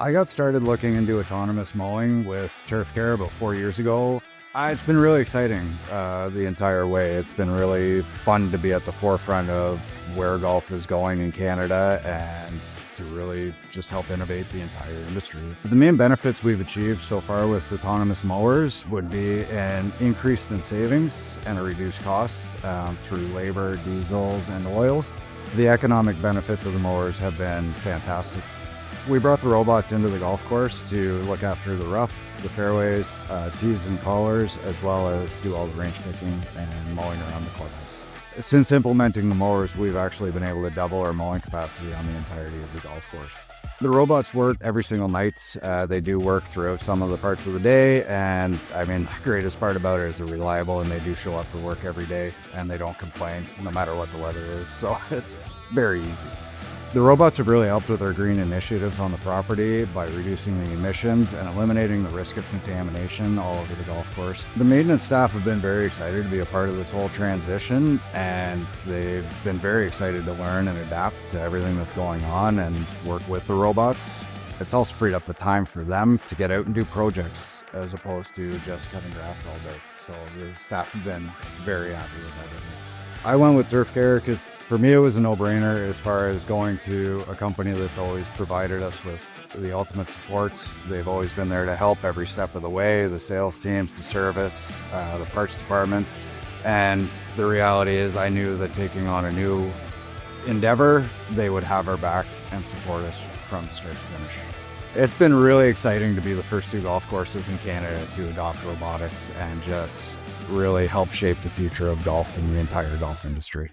I got started looking into autonomous mowing with turf care about 4 years ago. It's been really exciting the entire way. It's been really fun to be at the forefront of where golf is going in Canada and to really just help innovate the entire industry. The main benefits we've achieved so far with autonomous mowers would be an increase in savings and a reduced costs through labor, diesels, and oils. The economic benefits of the mowers have been fantastic. We brought the robots into the golf course to look after the roughs, the fairways, tees and collars, as well as do all the range picking and mowing around the clubhouse. Since implementing the mowers, we've actually been able to double our mowing capacity on the entirety of the golf course. The robots work every single night. They do work throughout some of the parts of the day, and I mean, the greatest part about it is they're reliable and they do show up for work every day and they don't complain no matter what the weather is, so it's very easy. The robots have really helped with our green initiatives on the property by reducing the emissions and eliminating the risk of contamination all over the golf course. The maintenance staff have been very excited to be a part of this whole transition, and they've been very excited to learn and adapt to everything that's going on and work with the robots. It's also freed up the time for them to get out and do projects as opposed to just cutting grass all day. So the staff have been very happy with everything. I went with Turf Care because for me it was a no-brainer as far as going to a company that's always provided us with the ultimate support. They've always been there to help every step of the way, the sales teams, the service, the parts department. And the reality is I knew that taking on a new endeavor, they would have our back and support us from start to finish. It's been really exciting to be the first two golf courses in Canada to adopt robotics and just really help shape the future of golf and the entire golf industry.